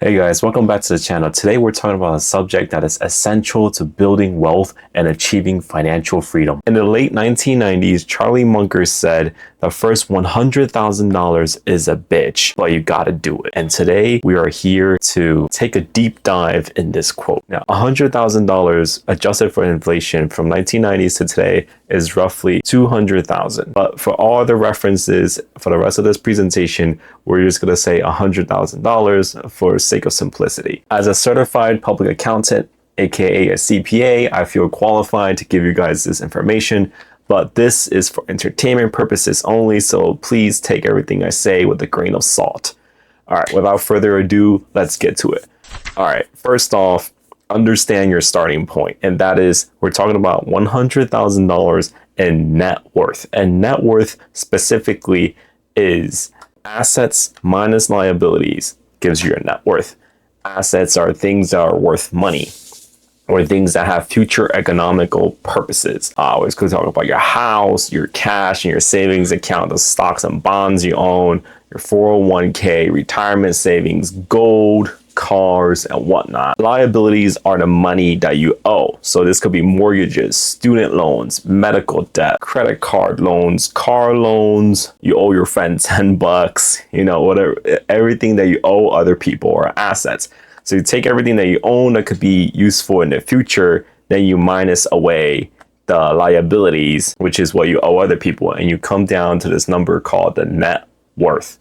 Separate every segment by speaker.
Speaker 1: Hey guys, welcome back to the channel. Today we're talking about a subject that is essential to building wealth and achieving financial freedom. In the late 1990s, Charlie Munger said, the first $100,000 is a bitch, but you gotta do it. And today we are here to take a deep dive in this quote. Now, $100,000 adjusted for inflation from 1990s to today is roughly $200,000. But for all other references, for the rest of this presentation, we're just gonna say $100,000 for sake of simplicity. As a certified public accountant, aka a CPA, I feel qualified to give you guys this information, but this is for entertainment purposes only, so please take everything I say with a grain of salt. All right, without further ado, let's get to it. All right, first off, understand your starting point, and that is we're talking about $100,000 in net worth. And net worth specifically is assets minus liabilities gives you your net worth. Assets are things that are worth money, or things that have future economical purposes. I always could talk about your house, your cash, and your savings account, the stocks and bonds you own, your 401k, retirement savings, gold, cars, and whatnot. Liabilities are the money that you owe. So this could be mortgages, student loans, medical debt, credit card loans, car loans. You owe your friend $10, whatever, everything that you owe other people are assets. So you take everything that you own that could be useful in the future, then you minus away the liabilities, which is what you owe other people, and you come down to this number called the net worth.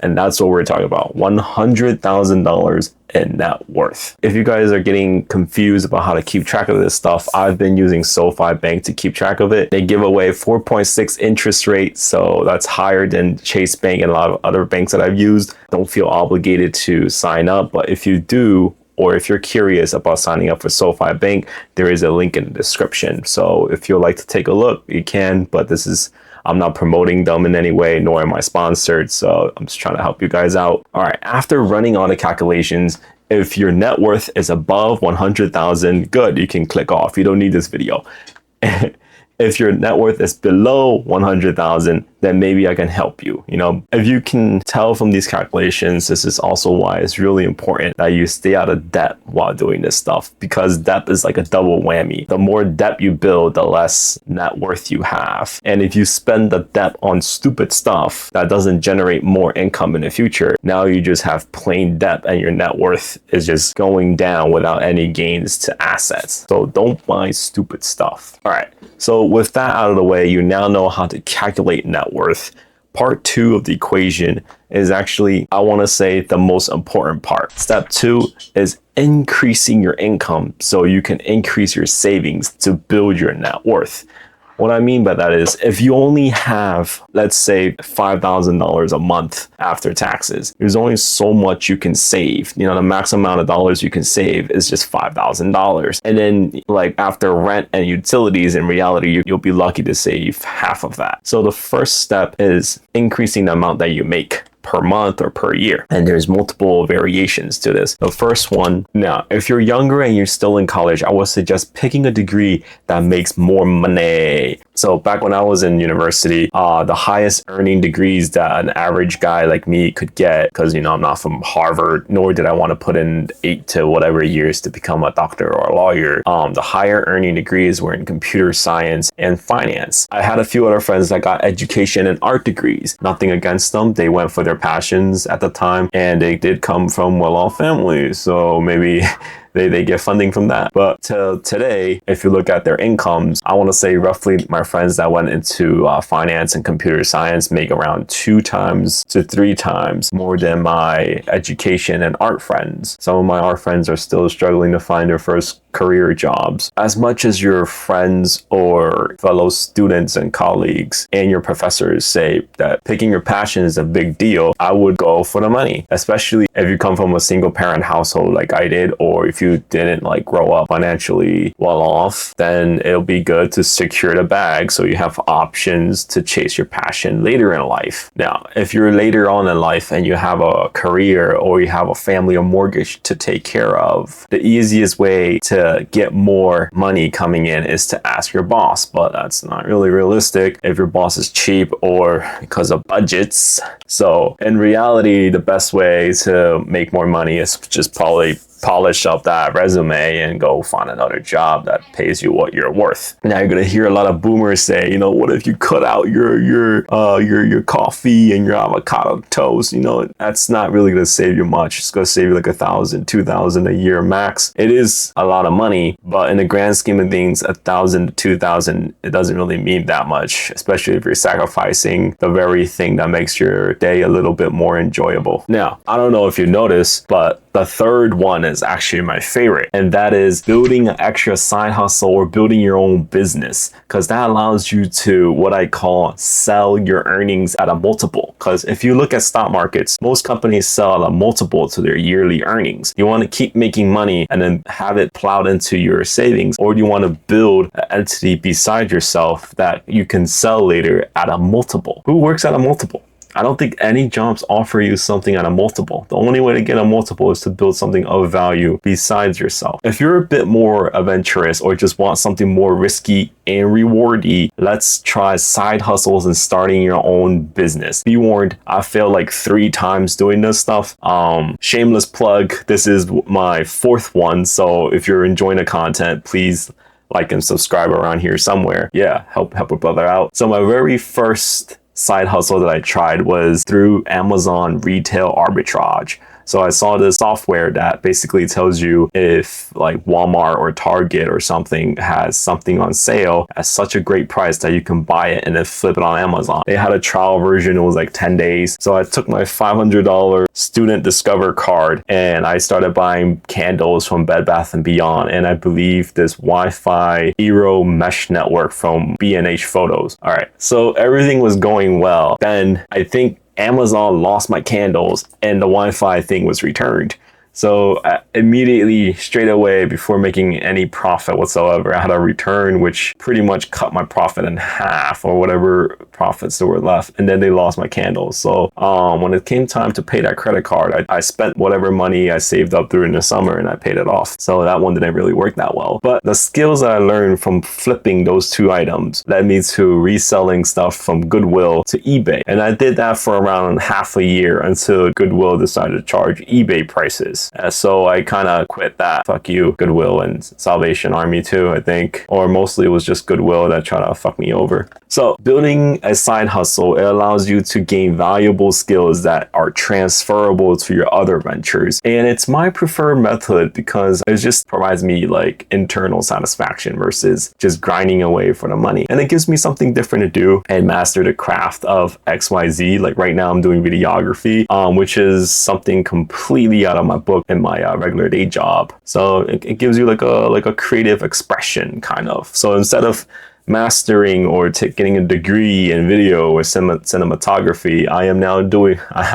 Speaker 1: And that's what we're talking about, $100,000 in net worth. If you guys are getting confused about how to keep track of this stuff, I've been using SoFi Bank to keep track of it. They give away 4.6 interest rate, so that's higher than Chase Bank and a lot of other banks that I've used. Don't feel obligated to sign up, but if you do, or if you're curious about signing up for SoFi Bank, there is a link in the description. So if you'd like to take a look, you can, but I'm not promoting them in any way, nor am I sponsored. So I'm just trying to help you guys out. All right, after running all the calculations, if your net worth is above 100,000, good, you can click off. You don't need this video. If your net worth is below 100,000, then maybe I can help you. If you can tell from these calculations, this is also why it's really important that you stay out of debt while doing this stuff, because debt is like a double whammy. The more debt you build, the less net worth you have. And if you spend the debt on stupid stuff that doesn't generate more income in the future, now you just have plain debt and your net worth is just going down without any gains to assets. So don't buy stupid stuff. All right. So with that out of the way, you now know how to calculate net worth. Part 2 of the equation is actually, I want to say, the most important part. Step 2 is increasing your income so you can increase your savings to build your net worth. What I mean by that is, if you only have, let's say, $5,000 a month after taxes, there's only so much you can save. The maximum amount of dollars you can save is just $5,000. And then like after rent and utilities, in reality, you'll be lucky to save half of that. So the first step is increasing the amount that you make per month or per year. And there's multiple variations to this. The first one, now, if you're younger and you're still in college, I would suggest picking a degree that makes more money. So back when I was in university, the highest earning degrees that an average guy like me could get, because I'm not from Harvard, nor did I want to put in 8 to whatever years to become a doctor or a lawyer. The higher earning degrees were in computer science and finance. I had a few other friends that got education and art degrees. Nothing against them. They went for their passions at the time, and they did come from well-off families, so maybe they get funding from that. But till today, if you look at their incomes, I want to say roughly my friends that went into finance and computer science make around 2 times to 3 times more than my education and art friends. Some of my art friends are still struggling to find their first career jobs. As much as your friends or fellow students and colleagues and your professors say that picking your passion is a big deal, I would go for the money, especially if you come from a single parent household like I did, or if you didn't grow up financially well off, then it'll be good to secure the bag so you have options to chase your passion later in life. Now, if you're later on in life and you have a career or you have a family or mortgage to take care of, the easiest way to to get more money coming in is to ask your boss, but that's not really realistic if your boss is cheap or because of budgets. So in reality, the best way to make more money is just probably polish up that resume and go find another job that pays you what you're worth. Now you're gonna hear a lot of boomers say, you know, what if you cut out your coffee and your avocado toast? You know, that's not really gonna save you much. It's gonna save you like $1,000, $2,000 a year max. It is a lot of money, but in the grand scheme of things, $1,000 to $2,000, it doesn't really mean that much, especially if you're sacrificing the very thing that makes your day a little bit more enjoyable. Now, I don't know if you noticed, but the third one is actually my favorite, and that is building an extra side hustle or building your own business, because that allows you to, what I call, sell your earnings at a multiple. Because if you look at stock markets, most companies sell at a multiple to their yearly earnings. You want to keep making money and then have it plowed into your savings, or do you want to build an entity beside yourself that you can sell later at a multiple? Who works at a multiple? I don't think any jobs offer you something at a multiple. The only way to get a multiple is to build something of value besides yourself. If you're a bit more adventurous or just want something more risky and rewardy, let's try side hustles and starting your own business. Be warned, I failed like 3 times doing this stuff. Shameless plug, this is my 4th one. So if you're enjoying the content, please like and subscribe around here somewhere. Yeah, help a brother out. So my very first side hustle that I tried was through Amazon retail arbitrage. So I saw this software that basically tells you if like Walmart or Target or something has something on sale at such a great price that you can buy it and then flip it on Amazon. They had a trial version, it was like 10 days. So I took my $500 student Discover card and I started buying candles from Bed Bath & Beyond, and I believe this Wi-Fi Eero mesh network from B&H Photos. All right, so everything was going well. Then I think Amazon lost my candles and the Wi-Fi thing was returned. So immediately, straight away, before making any profit whatsoever, I had a return which pretty much cut my profit in half or whatever profits that were left. And then they lost my candles. So when it came time to pay that credit card, I spent whatever money I saved up during the summer and I paid it off. So that one didn't really work that well. But the skills that I learned from flipping those 2 items led me to reselling stuff from Goodwill to eBay. And I did that for around half a year until Goodwill decided to charge eBay prices. So I kind of quit that. Fuck you, Goodwill and Salvation Army too, I think. Or mostly it was just Goodwill that tried to fuck me over. So building a side hustle, it allows you to gain valuable skills that are transferable to your other ventures. And it's my preferred method because it just provides me like internal satisfaction versus just grinding away for the money. And it gives me something different to do and master the craft of XYZ. Like right now I'm doing videography, which is something completely out of my book in my regular day job. So it gives you like a creative expression kind of. So instead of mastering or getting a degree in video or cinematography, I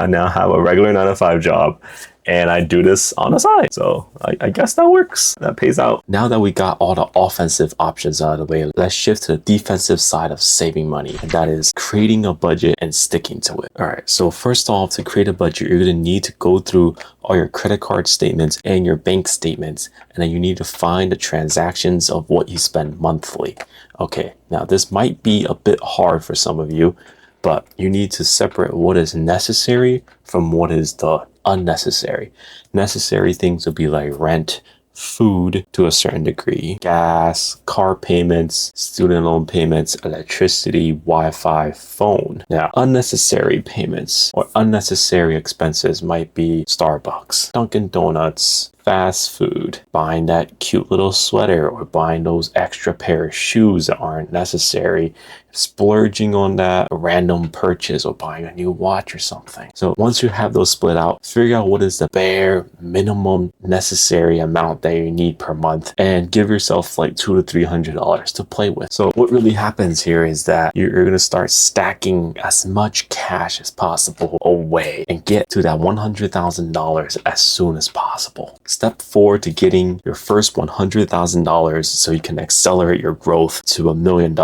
Speaker 1: now have a regular 9-to-5 job. And I do this on the side. So I guess that works. That pays out. Now that we got all the offensive options out of the way, let's shift to the defensive side of saving money. And that is creating a budget and sticking to it. All right. So first off, to create a budget, you're going to need to go through all your credit card statements and your bank statements. And then you need to find the transactions of what you spend monthly. Okay. Now this might be a bit hard for some of you, but you need to separate what is necessary from what is the unnecessary. Necessary things would be like rent, food to a certain degree, gas, car payments, student loan payments, electricity, Wi-Fi, phone. Now, unnecessary payments or unnecessary expenses might be Starbucks, Dunkin' Donuts, fast food, buying that cute little sweater or buying those extra pair of shoes that aren't necessary, splurging on that random purchase or buying a new watch or something. So once you have those split out, figure out what is the bare minimum necessary amount that you need per month and give yourself like $200 to $300 to play with. So what really happens here is that you're going to start stacking as much cash as possible away and get to that $100,000 as soon as possible. Step 4 to getting your first $100,000 so you can accelerate your growth to $1 million,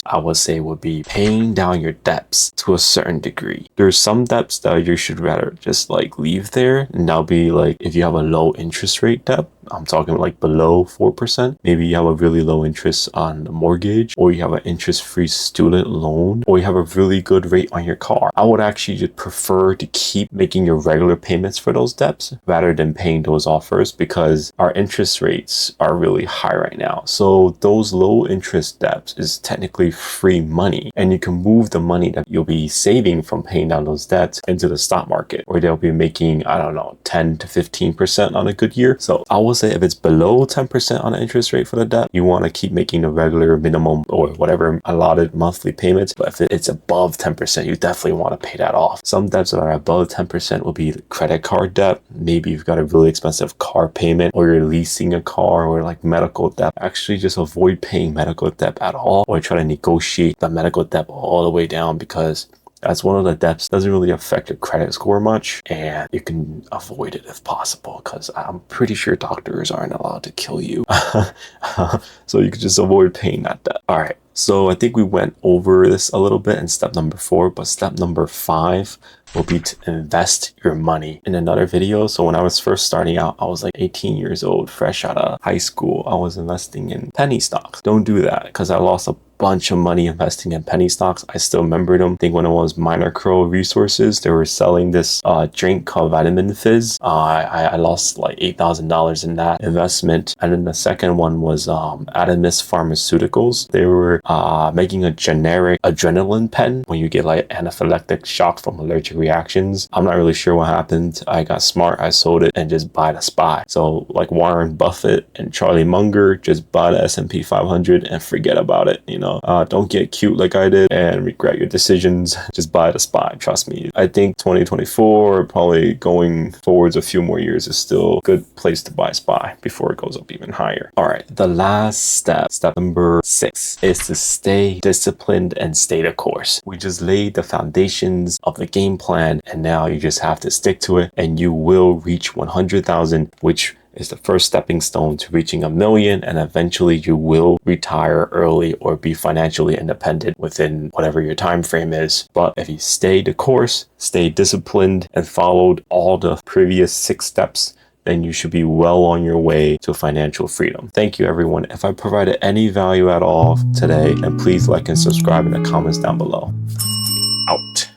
Speaker 1: I would say would be paying down your debts to a certain degree. There's some debts that you should rather just like leave there, and that'll be like if you have a low interest rate debt, I'm talking like below 4%. Maybe you have a really low interest on the mortgage, or you have an interest-free student loan, or you have a really good rate on your car. I would actually just prefer to keep making your regular payments for those debts rather than paying those off first, because our interest rates are really high right now. So those low interest debts is technically free money, and you can move the money that you'll be saving from paying down those debts into the stock market, where they'll be making, I don't know, 10 to 15% on a good year. So I will say if it's below 10% on the interest rate for the debt, you want to keep making the regular minimum or whatever allotted monthly payments. But if it's above 10%, you definitely want to pay that off. Some debts that are above 10% will be credit card debt. Maybe you've got a really expensive car payment, or you're leasing a car, or like medical debt. Actually just avoid paying medical debt at all, or try to negotiate the medical debt all the way down, because that's one of the debts doesn't really affect your credit score much, and you can avoid it if possible, because I'm pretty sure doctors aren't allowed to kill you. So you can just avoid paying that debt. All right. So I think we went over this a little bit in step number 4, but step number 5 will be to invest your money in another video. So when I was first starting out, I was like 18 years old, fresh out of high school. I was investing in penny stocks. Don't do that, because I lost a bunch of money investing in penny stocks. I still remember them. I think when it was Minor Crow Resources, they were selling this drink called Vitamin Fizz. I lost like $8,000 in that investment. And then the second one was Adamis Pharmaceuticals. They were making a generic adrenaline pen when you get like anaphylactic shock from allergic reactions. I'm not really sure what happened. I got smart. I sold it and just buy the SPY. So like Warren Buffett and Charlie Munger, just buy the S&P 500 and forget about it. You know, don't get cute like I did and regret your decisions. Just buy the SPY. Trust me. I think 2024, probably going forwards a few more years, is still a good place to buy SPY before it goes up even higher. All right. The last step number 6, is to stay disciplined and stay the course. We just laid the foundations of the game plan, and now you just have to stick to it, and you will reach 100,000, which is the first stepping stone to reaching $1 million, and eventually you will retire early or be financially independent within whatever your time frame is. But if you stay the course, stay disciplined, and followed all the previous 6 steps, then you should be well on your way to financial freedom. Thank you, everyone. If I provided any value at all today, and please like and subscribe in the comments down below. Out.